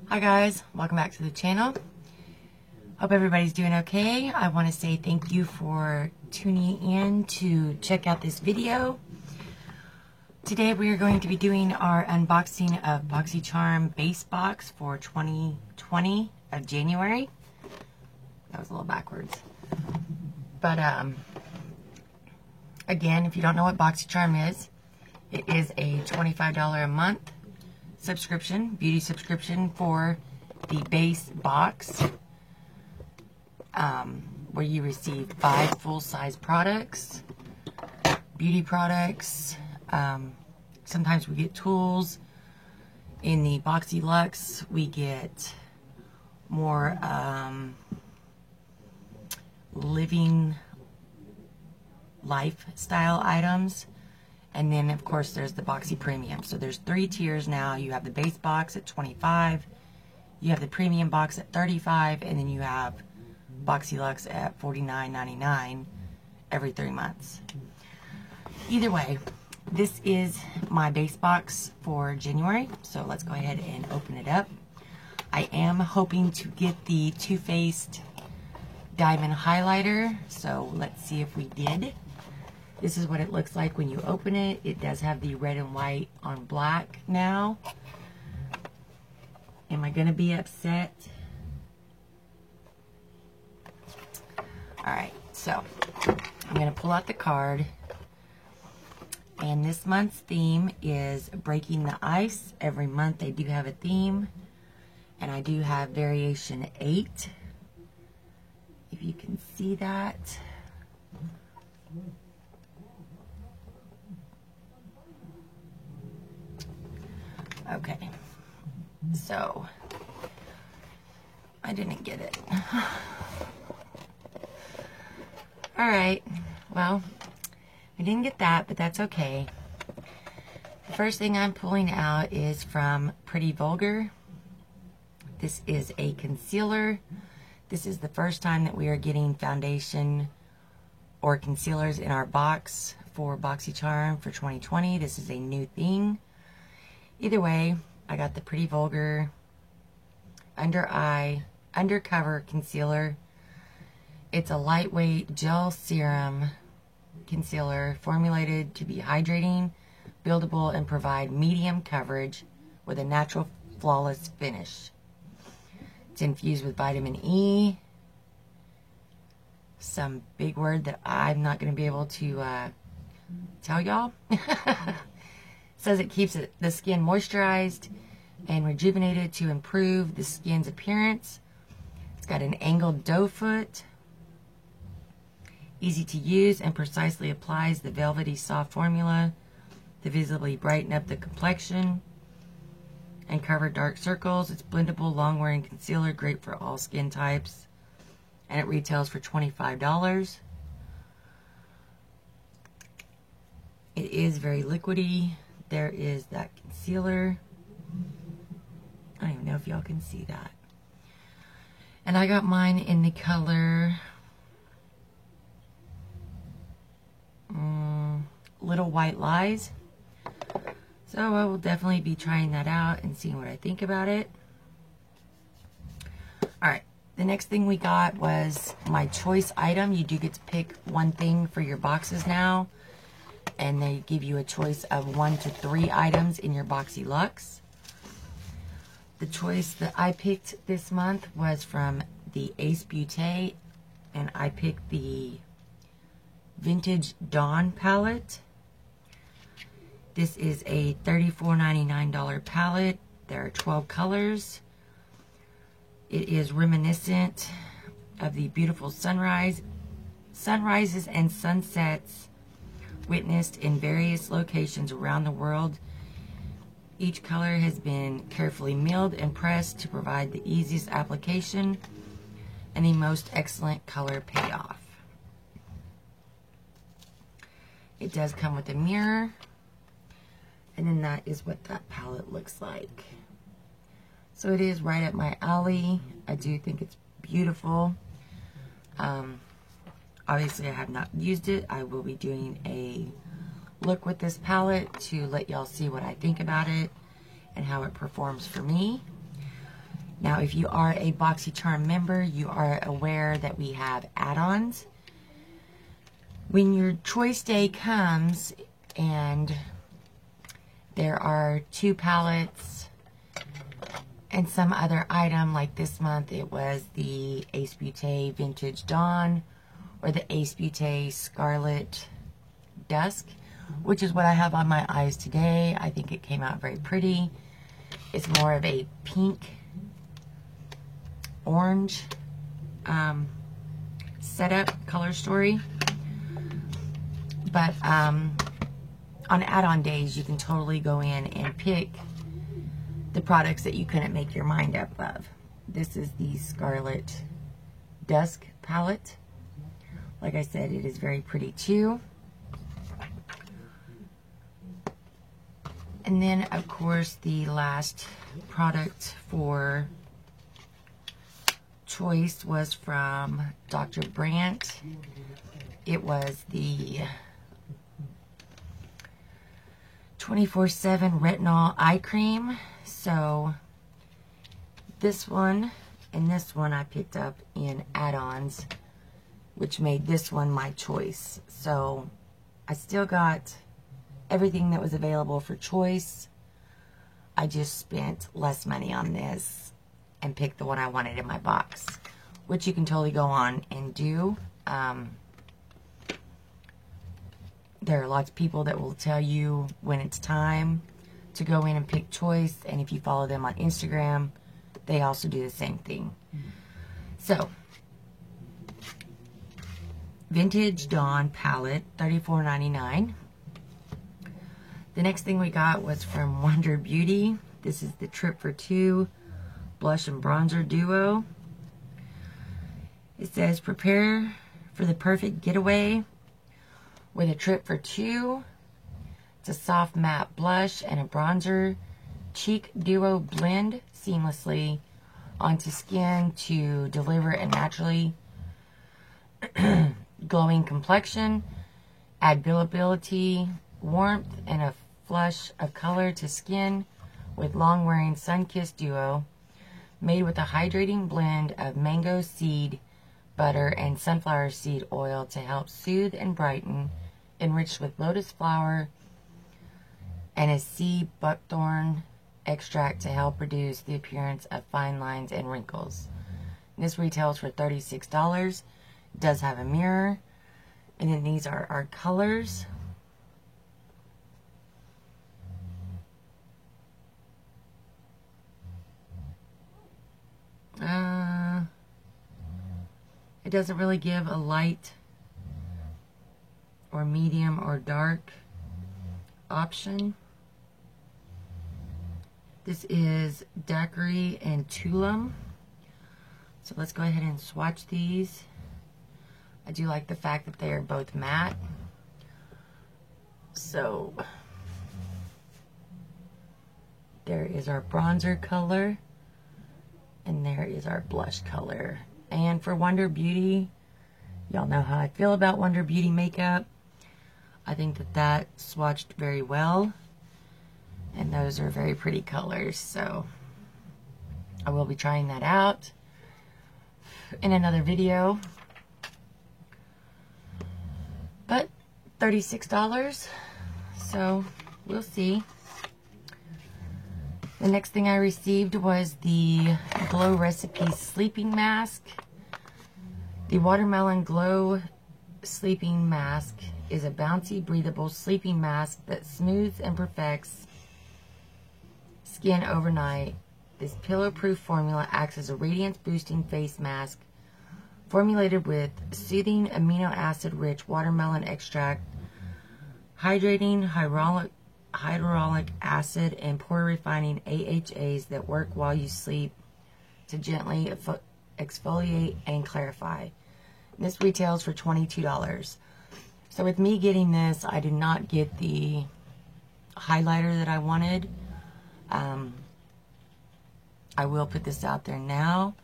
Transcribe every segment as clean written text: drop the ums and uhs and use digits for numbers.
Hi guys, welcome back to the channel. Hope everybody's doing okay. I want to say thank you for tuning in to check out this video. Today we are going to be doing our unboxing of BoxyCharm base box for 2020 of January. That was a little backwards. But again, if you don't know what BoxyCharm is, it is a $25 a month subscription, beauty subscription for the base box, where you receive 5 full-size products, beauty products. Sometimes we get tools. In the Boxy Luxe, we get more living lifestyle items. And then, of course, there's the Boxy Premium. So there's 3 tiers now. You have the base box at $25, you have the premium box at $35, and then you have Boxy Luxe at $49.99 every 3 months. Either way, this is my base box for January. So let's go ahead and open it up. I am hoping to get the Too Faced Diamond Highlighter. So let's see if we did. This is what it looks like when you open it. It does have the red and white on black now. Am I going to be upset? Alright, so I'm going to pull out the card. And this month's theme is Breaking the Ice. Every month they do have a theme. And I do have variation 8. If you can see that. Okay, so I didn't get it. Alright, well, I didn't get that, but that's okay. The first thing I'm pulling out is from Pretty Vulgar. This is a concealer. This is the first time that we are getting foundation or concealers in our box for BoxyCharm for 2020. This is a new thing. Either way, I got the Pretty Vulgar Undercover Concealer. It's a lightweight gel serum concealer formulated to be hydrating, buildable, and provide medium coverage with a natural, flawless finish. It's infused with vitamin E. Some big word that I'm not going to be able to tell y'all. Says it keeps the skin moisturized and rejuvenated to improve the skin's appearance. It's got an angled doe foot. Easy to use and precisely applies the velvety soft formula to visibly brighten up the complexion and cover dark circles. It's blendable, long-wearing concealer, great for all skin types. And it retails for $25. It is very liquidy. There is that concealer. I don't even know if y'all can see that. And I got mine in the color Little White Lies. So I will definitely be trying that out and seeing what I think about it. Alright, the next thing we got was my choice item. You do get to pick one thing for your boxes now. And they give you a choice of 1 to 3 items in your Boxy Luxe. The choice that I picked this month was from the Ace Beauté, and I picked the Vintage Dawn palette. This is a $34.99 palette. There are 12 colors. It is reminiscent of the beautiful sunrises and sunsets witnessed in various locations around the world. Each color has been carefully milled and pressed to provide the easiest application and the most excellent color payoff. It does come with a mirror, and then that is what that palette looks like. So it is right up my alley. I do think it's beautiful. Obviously, I have not used it. I will be doing a look with this palette to let y'all see what I think about it and how it performs for me. Now, if you are a BoxyCharm member, you are aware that we have add-ons. When your choice day comes and there are 2 palettes and some other item, like this month it was the Ace Beauté Vintage Dawn or the Ace Beauté Scarlet Dusk, which is what I have on my eyes today. I think it came out very pretty. It's more of a pink orange setup color story. But on add-on days, you can totally go in and pick the products that you couldn't make your mind up of. This is the Scarlet Dusk palette. Like I said, it is very pretty too. And then, of course, the last product for choice was from Dr. Brandt. It was the 24/7 Retinol Eye Cream. So this one and this one I picked up in add-ons, which made this one my choice. So I still got everything that was available for choice. I just spent less money on this and picked the one I wanted in my box, which you can totally go on and do. There are lots of people that will tell you when it's time to go in and pick choice, and if you follow them on Instagram, they also do the same thing. So, Vintage Dawn palette, $34.99. The next thing we got was from Wonder Beauty. This is the Trip for Two Blush and Bronzer Duo. It says, prepare for the perfect getaway with a trip for two. It's a soft matte blush and a bronzer cheek duo blend seamlessly onto skin to deliver a naturally glowing complexion, add buildability, warmth, and a flush of color to skin with long-wearing sun-kissed duo made with a hydrating blend of mango seed butter and sunflower seed oil to help soothe and brighten, enriched with lotus flower and a sea buckthorn extract to help reduce the appearance of fine lines and wrinkles. This retails for $36. It does have a mirror. And then these are our colors. It doesn't really give a light or medium or dark option. This is Daiquiri and Tulum. So let's go ahead and swatch these. I do like the fact that they are both matte. So there is our bronzer color and there is our blush color. And for Wonder Beauty, y'all know how I feel about Wonder Beauty makeup. I think that that swatched very well. And those are very pretty colors. So I will be trying that out in another video. But $36. So we'll see. The next thing I received was the Glow Recipe Sleeping Mask. The Watermelon Glow Sleeping Mask is a bouncy, breathable sleeping mask that smooths and perfects skin overnight. This pillow-proof formula acts as a radiance-boosting face mask formulated with soothing amino acid-rich watermelon extract, hydrating hyaluronic acid, and pore-refining AHAs that work while you sleep to gently exfoliate and clarify. This retails for $22. So with me getting this, I did not get the highlighter that I wanted. I will put this out there now.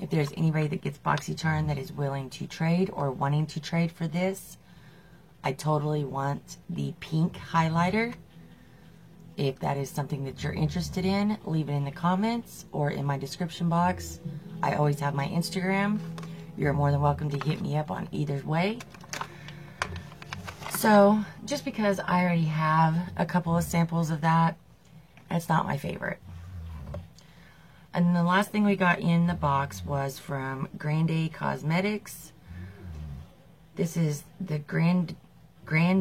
If there's anybody that gets BoxyCharm that is willing to trade or wanting to trade for this, I totally want the pink highlighter. If that is something that you're interested in, leave it in the comments or in my description box. I always have my Instagram. You're more than welcome to hit me up on either way. So, just because I already have a couple of samples of that, it's not my favorite. And then the last thing we got in the box was from Grande Cosmetics. This is the Grand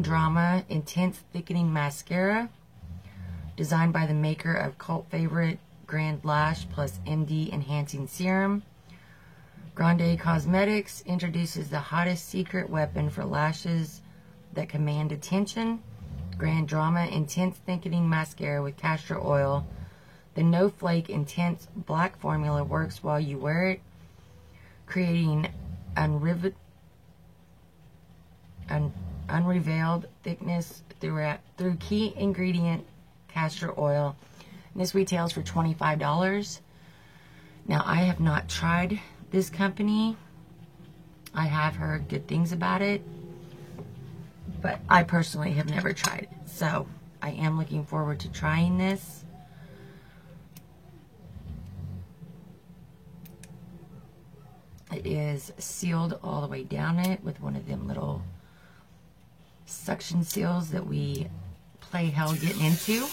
Drama Intense Thickening Mascara, designed by the maker of cult favorite Grand Lash plus MD Enhancing Serum. Grande Cosmetics introduces the hottest secret weapon for lashes that command attention. Grand Drama Intense Thickening Mascara with castor oil. The No Flake Intense Black formula works while you wear it, creating unrevealed thickness through key ingredient castor oil. And this retails for $25. Now, I have not tried this company. I have heard good things about it, but I personally have never tried it. So I am looking forward to trying this. It is sealed all the way down it with one of them little suction seals that we play hell getting into.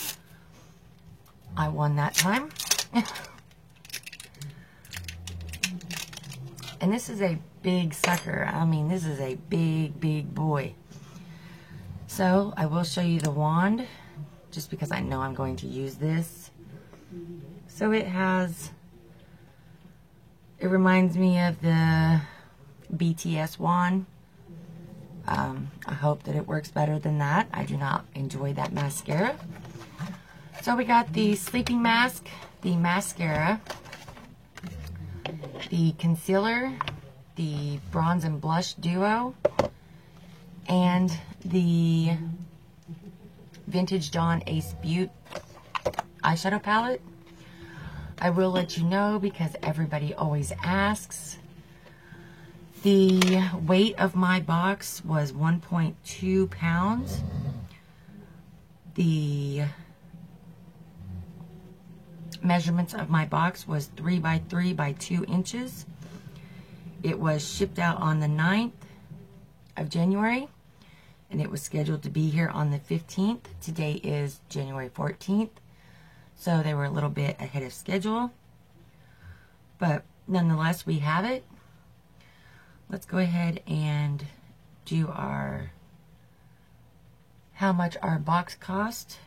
I won that time. And this is a big sucker. I mean, this is a big, big boy. So I will show you the wand just because I know I'm going to use this. So it reminds me of the BTS wand. I hope that it works better than that. I do not enjoy that mascara. So we got the sleeping mask, the mascara, the concealer, the bronze and blush duo, and the Vintage Dawn Ace Beauty eyeshadow palette. I will let you know because everybody always asks. The weight of my box was 1.2 pounds. The measurements of my box was 3 by 3 by 2 inches. It was shipped out on the 9th of January, and it was scheduled to be here on the 15th. Today is January 14th, so they were a little bit ahead of schedule, but nonetheless, we have it. Let's go ahead and do how much our box cost.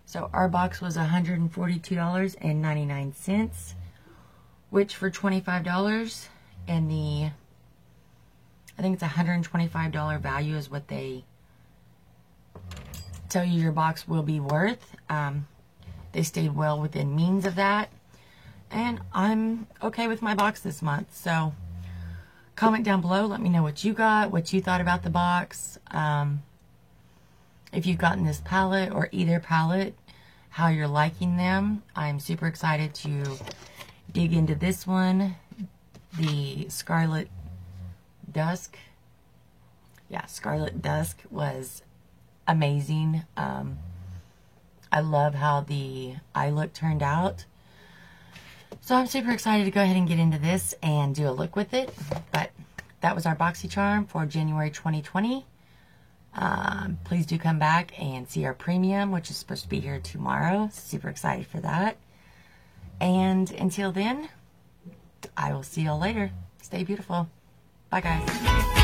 So our box was $142.99, which for $25, and I think it's $125 value is what they tell you your box will be worth. They stayed well within means of that, and I'm okay with my box this month. So comment down below, let me know what you got, what you thought about the box, if you've gotten this palette or either palette, how you're liking them. I'm super excited to dig into this one, the Scarlet Dusk. Yeah, Scarlet Dusk was amazing. I love how the eye look turned out. So I'm super excited to go ahead and get into this and do a look with it. But that was our BoxyCharm for January 2020. Please do come back and see our premium, which is supposed to be here tomorrow. Super excited for that. And until then, I will see y'all later. Stay beautiful. Bye, guys.